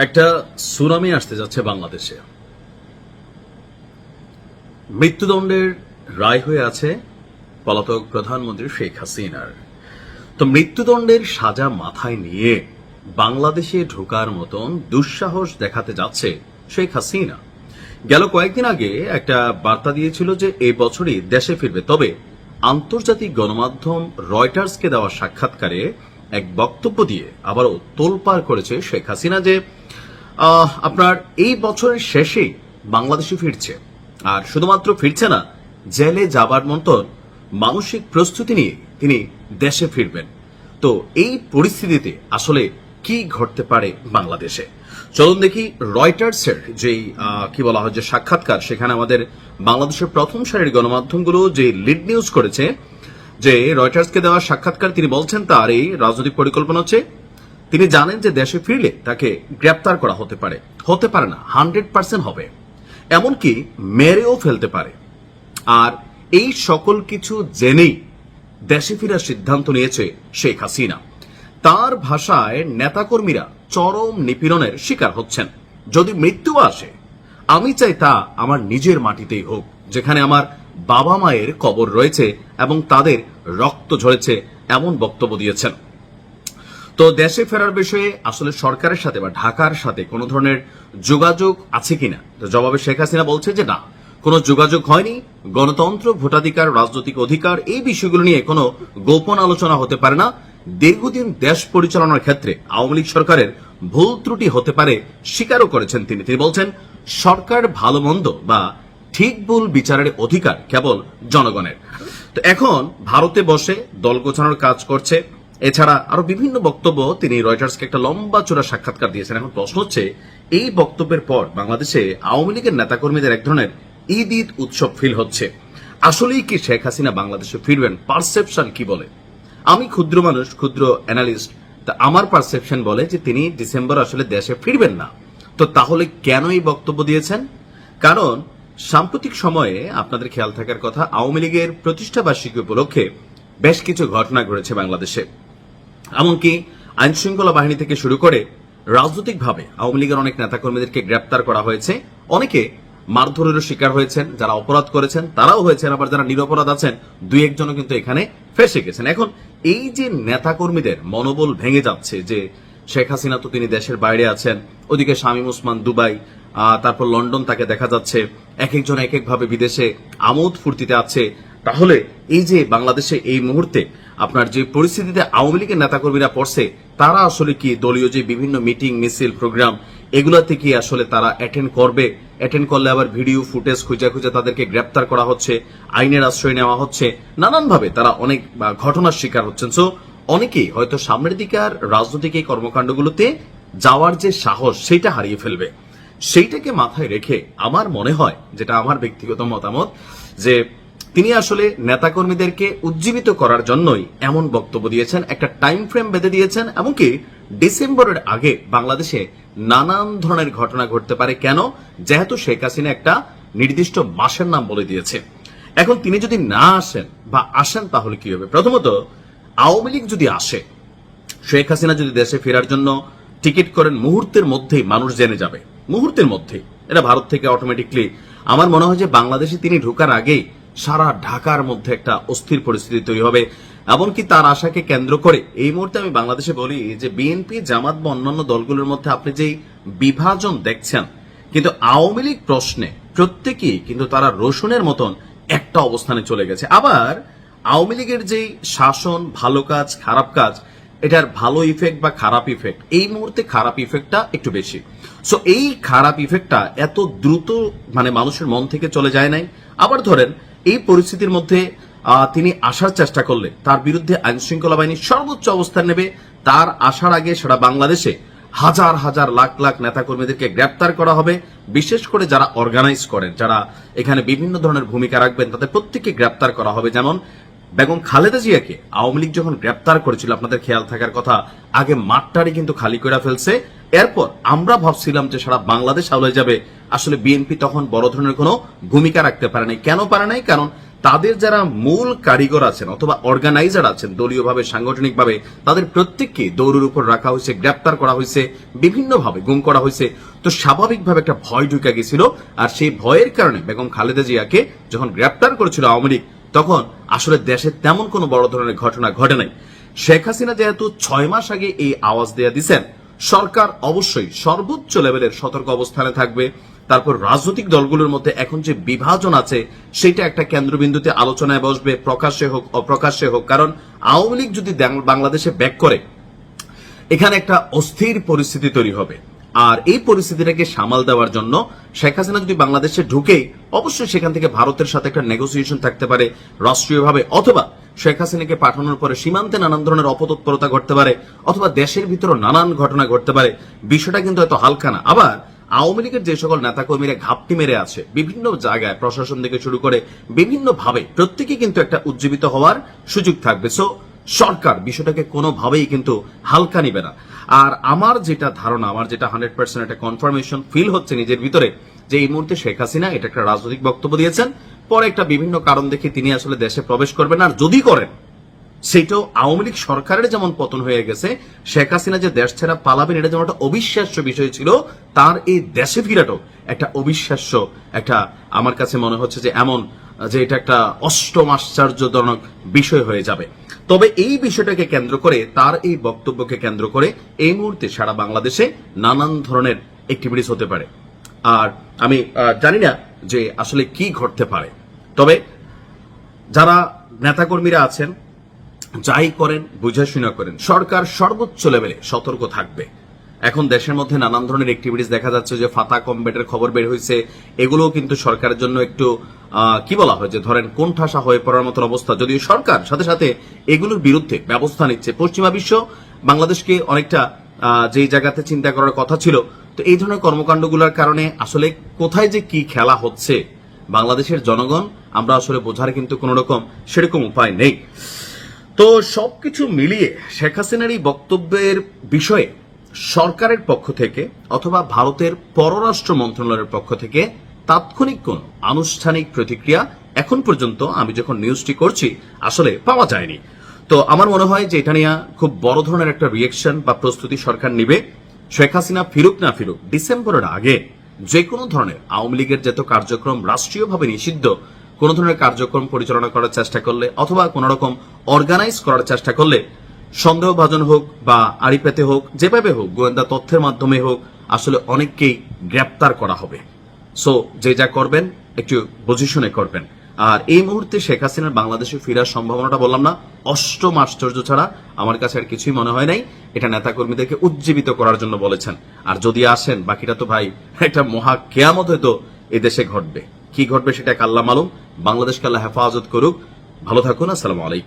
একটা সুনামি আসতে যাচ্ছে বাংলাদেশে। মৃত্যুদণ্ডের রায় হয়ে আছে পলাতক প্রধানমন্ত্রী শেখ হাসিনার। তো মৃত্যুদণ্ডের সাজা মাথায় নিয়ে বাংলাদেশে ঢোকার মতন দুঃসাহস দেখাতে যাচ্ছে শেখ হাসিনা। গেল কয়েকদিন আগে একটা বার্তা দিয়েছিল যে এই বছরই দেশে ফিরবে, তবে আন্তর্জাতিক গণমাধ্যম রয়টার্সকে দেওয়া সাক্ষাৎকারে এক বক্তব্য দিয়ে আবারও তোলপাড় করেছে শেখ হাসিনা যে আপনার এই বছরের শেষেই বাংলাদেশে ফিরছে, আর শুধুমাত্র ফিরছে না, জেলে যাবার মতন মানসিক প্রস্তুতি নিয়ে তিনি দেশে ফিরবেন। তো এই পরিস্থিতিতে আসলে কি ঘটতে পারে বাংলাদেশে, চলুন দেখি। রয়টার্সের যেই কি বলা হয় যে সাক্ষাৎকার, সেখানে আমাদের বাংলাদেশের প্রথম সারির গণমাধ্যমগুলো যে লিড নিউজ করেছে, যে রয়টার্সকে দেওয়া সাক্ষাৎকার তিনি বলছেন তার এই রাজনৈতিক পরিকল্পনা হচ্ছে তিনি জানেন যে দেশে ফিরলে তাকে গ্রেপ্তার করা হতে পারে না, 100% হবে, এমনকি মেরেও ফেলতে পারে। আর এই সকল কিছু জেনেই দেশে ফেরার সিদ্ধান্ত নিয়েছে শেখ হাসিনা। তার ভাষায় নেতাকর্মীরা চরম নিপীড়নের শিকার হচ্ছেন। যদি মৃত্যু আসে, আমি চাই তা আমার নিজের মাটিতেই হোক, যেখানে আমার বাবা মায়ের কবর রয়েছে এবং তাদের রক্ত ঝরেছে, এমন বক্তব্য দিয়েছেন। তো দেশে ফেরার বিষয়ে আসলে সরকারের সাথে বা ঢাকার সাথে কোনো ধরনের যোগাযোগ আছে কিনা, জবাবে শেখ হাসিনা বলছে যে না, কোনো যোগাযোগ হয়নি। গণতন্ত্র, ভোটাধিকার, রাজনৈতিক অধিকার এই বিষয়গুলো নিয়ে কোনো গোপন আলোচনা হতে পারে না। দীর্ঘদিন দেশ পরিচালনার ক্ষেত্রে আওয়ামী লীগ সরকারের ভুল ত্রুটি হতে পারে স্বীকারও করেছেন তিনি। বলছেন সরকার ভালো মন্দ বা ঠিক ভুল বিচারের অধিকার কেবল জনগণের। তো এখন ভারতে বসে দল গোছানোর কাজ করছে। এছাড়া আরো বিভিন্ন বক্তব্য তিনি রয়টার্সকে একটা লম্বা চূড়া সাক্ষাৎকার দিয়েছেন। এখন প্রশ্ন হচ্ছে, এই বক্তব্যের পর বাংলাদেশে আওয়ামী লীগের নেতাকর্মীদের এক ধরনের ঈদ উৎসব ফিল হচ্ছে। আসলেই কি শেখ হাসিনা বাংলাদেশে ফিরবেন? পারসেপশন কি বলে? আমি ক্ষুদ্র মানুষ, ক্ষুদ্র অ্যানালিস্ট, তা আমার পারসেপশন বলে যে তিনি ডিসেম্বর আসলে দেশে ফিরবেন না। তো তাহলে কেন এই বক্তব্য দিয়েছেন? কারণ সাম্প্রতিক সময়ে আপনাদের খেয়াল থাকার কথা, আওয়ামী লীগের প্রতিষ্ঠা বার্ষিকী উপলক্ষে বেশ কিছু ঘটনা ঘটেছে বাংলাদেশে। এমনকি আইন শৃঙ্খলা বাহিনী থেকে শুরু করে রাজনৈতিকভাবে আওয়ামী লীগের অনেক নেতাকর্মীদেরকে গ্রেপ্তার করা হয়েছে। অনেকে মারধরেরও শিকার হয়েছেন, যারা অপরাধ করেছেন তারাও হয়েছেন, আবার যারা নিরপরাধ আছেন দুই একজনও কিন্তু এখানে ফেসে গেছেন। এখন এই যে নেতাকর্মীদের মনোবল ভেঙে যাচ্ছে যে শেখ হাসিনা তো তিনি দেশের বাইরে আছেন, ওদিকে শামীম ওসমান দুবাই, তারপর লন্ডন তাকে দেখা যাচ্ছে, এক একজন এক একভাবে বিদেশে আমোদ ফুর্তিতে আছে। তাহলে এই যে বাংলাদেশে এই মুহূর্তে আপনার যে পরিস্থিতিতে আওয়ামী লীগের নেতাকর্মীরা পড়ছে, তারা আসলে কি দলীয় যে বিভিন্ন মিটিং, মিছিল, প্রোগ্রাম এগুলাতে কি আসলে তারা অ্যাটেন্ড করবে? অ্যাটেন্ড করলে আবার ভিডিও ফুটেজ খুঁজে খুঁজে তাদেরকে গ্রেপ্তার করা হচ্ছে, আইনের আশ্রয় নেওয়া হচ্ছে, নানানভাবে তারা অনেক ঘটনার শিকার হচ্ছেন। সো অনেকেই হয়তো সামনের দিকে আর রাজনৈতিক এই কর্মকাণ্ডগুলোতে যাওয়ার যে সাহস সেটা হারিয়ে ফেলবে। সেইটাকে মাথায় রেখে আমার মনে হয়, যেটা আমার ব্যক্তিগত মতামত, যে তিনি আসলে নেতাকর্মীদেরকে উজ্জীবিত করার জন্যই এমন বক্তব্য দিয়েছেন, একটা টাইম ফ্রেম বেঁধে দিয়েছেন। এমনকি ডিসেম্বরের আগে বাংলাদেশে নানান ধরনের ঘটনা ঘটতে পারে। কেন? যেহেতু শেখ হাসিনা একটা নির্দিষ্ট মাসের নাম বলে দিয়েছে। এখন তিনি যদি না আসেন বা আসেন তাহলে কি হবে? প্রথমত, আওয়ামী লীগ যদি আসে, শেখ হাসিনা যদি দেশে ফেরার জন্য টিকিট করেন, মুহূর্তের মধ্যেই মানুষ জেনে যাবে, মুহূর্তের মধ্যেই। এটা ভারত থেকে অটোমেটিকলি, আমার মনে হয় যে বাংলাদেশে তিনি ঢোকার আগেই সারা ঢাকার মধ্যে একটা অস্থির পরিস্থিতি তৈরি হবে। এমনকি তার আশাকে কেন্দ্র করে এই মুহূর্তে আমি বাংলাদেশে বলি যে বিএনপি, জামাত বা অন্যান্য দলগুলোর মধ্যে আপনি যেই বিভাজন দেখছেন, কিন্তু আওয়ামী লীগ প্রশ্নে প্রত্যেকেই কিন্তু তারা রসুনের মতন একটা অবস্থানে চলে গেছে। আবার আওয়ামী লীগের যেই শাসন, ভালো কাজ, খারাপ কাজ, এটার ভালো ইফেক্ট বা খারাপ ইফেক্ট, এই মুহূর্তে খারাপ ইফেক্টটা একটু বেশি। সো এই খারাপ ইফেক্টটা এত দ্রুত মানুষের মন থেকে চলে যায় নাই। আবার ধরেন এই পরিস্থিতির মধ্যে তিনি আসার চেষ্টা করলে তার বিরুদ্ধে আইন শৃঙ্খলা বাহিনী সর্বোচ্চ অবস্থান নেবে। তার আসার আগে সারা বাংলাদেশে হাজার হাজার লাখ লাখ নেতাকর্মীদেরকে গ্রেপ্তার করা হবে। বিশেষ করে যারা অর্গানাইজ করেন, যারা এখানে বিভিন্ন ধরনের ভূমিকা রাখবেন, তাদের প্রত্যেককে গ্রেপ্তার করা হবে। যেমন বেগম খালেদা জিয়াকে আওয়ামী লীগ যখন গ্রেপ্তার করেছিল, আপনাদের খেয়াল থাকার কথা, আগে মাঠটারি কিন্তু খালি করে ফেলছে। এরপর আমরা ভাবছিলাম যে সারা বাংলাদেশ আলোয় যাবে। আসলে বিএনপি তখন বড় ধরনের কোনো ভূমিকা রাখতে পারে নাই। কেন পারে নাই? কারণ তাদের যারা মূল কারিগর আছেন অথবা অর্গানাইজার আছেন দলীয়ভাবে সাংগঠনিকভাবে, তাদের প্রত্যেককে দৌড়ের উপর রাখা হয়েছে, গ্রেপ্তার করা হয়েছে, বিভিন্নভাবে গুম করা হয়েছে। তো স্বাভাবিকভাবে একটা ভয় ঢুকে গেছিল, আর সেই ভয়ের কারণে বেগম খালেদা জিয়াকে যখন গ্রেপ্তার করেছিল আওয়ামী লীগ, তখন আসলে দেশে তেমন কোনো বড় ধরনের ঘটনা ঘটে নাই। শেখ হাসিনা যেহেতু 6 মাস আগে এই আওয়াজ দেয়া দিচ্ছেন, সরকার অবশ্যই সর্বোচ্চ লেভেলের সতর্ক অবস্থানে থাকবে। তারপর রাজনৈতিক দলগুলোর মধ্যে এখন যে বিভাজন আছে সেটা একটা কেন্দ্রবিন্দুতে আলোচনায় বসবে, প্রকাশ্যে হোক অপ্রকাশ্যে হোক। কারণ আওয়ামী লীগ যদি বাংলাদেশে ব্যাক করে, এখানে একটা অস্থির পরিস্থিতি তৈরি হবে। আর এই পরিস্থিতিটাকে সামাল দেওয়ার জন্য শেখ হাসিনা যদি বাংলাদেশে ঢুকেই, অবশ্যই সেখান থেকে ভারতের সাথে একটা নেগোসিয়েশন থাকতে পারে রাষ্ট্রীয়ভাবে, অথবা শেখ হাসিনাকে পাঠানোর পরে সীমান্তে নানান ধরনের অপতৎপরতা ঘটতে পারে, অথবা দেশের ভিতরে নানান ঘটনা ঘটতে পারে। বিষয়টা কিন্তু এত হালকা না। আবার আওয়ামী লীগের যে সকল নেতাকর্মীরা ঘাপটি মেরে আছে বিভিন্ন জায়গায়, প্রশাসন থেকে শুরু করে বিভিন্ন ভাবে, প্রত্যেকে কিন্তু একটা উজ্জীবিত হওয়ার সুযোগ থাকবে। সো সরকার বিষয়টাকে কোনোভাবেই কিন্তু হালকা নিবে না। আর আমার যেটা ধারণা, আমার যেটা 100% একটা কনফার্মেশন ফিল হচ্ছে নিজের ভিতরে, যে এই মুহূর্তে শেখ হাসিনা এটা একটা রাজনৈতিক বক্তব্য দিয়েছেন, পরে একটা বিভিন্ন কারণ দেখে তিনি আসলে দেশে প্রবেশ করবেন। আর যদি করেন, সেটাও আওয়ামী লীগ সরকারের যেমন পতন হয়ে গেছে, শেখ হাসিনা যে দেশ ছেড়া পালাবেন এটা যেমন একটা অবিশ্বাস্য বিষয় ছিল, তার এই দেশে ফিরাটাও একটা অবিশ্বাস্য একটা, আমার কাছে মনে হচ্ছে যে এমন যে এটা একটা অষ্টম আশ্চর্যজনক বিষয় হয়ে যাবে। তবে এই বিষয়টাকে কেন্দ্র করে, তার এই বক্তব্যকে কেন্দ্র করে এই মুহূর্তে সারা বাংলাদেশে নানান ধরনের অ্যাক্টিভিটিস হতে পারে। আর আমি জানি না যে আসলে কি ঘটতে পারে। তবে যারা নেতাকর্মীরা আছেন, যাই করেন বুঝে শুনে করেন, সরকার সর্বোচ্চ লেভেলে সতর্ক থাকবে। এখন দেশের মধ্যে নানান ধরনের অ্যাক্টিভিটিস দেখা যাচ্ছে, যে ফাতা কমব্যাটের খবর বের হয়েছে, এগুলোও কিন্তু সরকারের জন্য একটু কি বলা হয়, যে ধরেন কোণঠাসা হয়ে পড়ার মতন অবস্থা। যদিও সরকার সাথে সাথে এগুলোর বিরুদ্ধে ব্যবস্থা নিচ্ছে। পশ্চিমা বিশ্ব বাংলাদেশকে অনেকটা যেই জায়গাতে চিন্তা করার কথা ছিল, তো এই ধরনের কর্মকাণ্ডগুলোর কারণে আসলে কোথায় যে কি খেলা হচ্ছে বাংলাদেশের জনগণ, আমরা আসলে বোঝার কিন্তু কোন রকম সেরকম উপায় নেই। তো সবকিছু মিলিয়ে শেখ হাসিনার এই বক্তব্যের বিষয়ে সরকারের পক্ষ থেকে অথবা ভারতের পররাষ্ট্র মন্ত্রণালয়ের পক্ষ থেকে তাৎক্ষণিক কোন আনুষ্ঠানিক প্রতিক্রিয়া এখন পর্যন্ত আমি যখন নিউজটি করছি আসলে পাওয়া যায়নি। তো আমার মনে হয় যে এটা নিয়ে খুব বড় ধরনের একটা রিয়েকশন বা প্রস্তুতি সরকার নিবে। শেখ হাসিনা ফিরুক না ফিরুক, ডিসেম্বরের আগে যে কোনো ধরনের আওয়ামী লীগের যত কার্যক্রম রাষ্ট্রীয়ভাবে নিষিদ্ধ, কোন ধরনের কার্যক্রম পরিচালনা করার চেষ্টা করলে অথবা কোন রকম অর্গানাইজ করার চেষ্টা করলে, সন্দেহভাজন হোক বা আড়িপেতে হোক, যেভাবে হোক, গোয়েন্দা তথ্যের মাধ্যমে হোক, আসলে অনেককেই গ্রেপ্তার করা হবে। সো যে যা করবেন একটু বুঝে শুনে করবেন। আর এই মুহূর্তে শেখ হাসিনার বাংলাদেশে ফেরার সম্ভাবনাটা বললাম না, অষ্টম আশ্চর্য ছাড়া আমার কাছে আর কিছুই মনে হয় নাই। এটা নেতাকর্মীদেরকে উজ্জীবিত করার জন্য বলেছেন। আর যদি আসেন, বাকিটা তো ভাই একটা মহা কেয়ামত হয়তো এদেশে ঘটবে। কি ঘটবে সেটা আল্লাহ মালুম। বাংলাদেশকে আল্লাহ হেফাজত করুক। ভালো থাকুন। আসসালামু আলাইকুম।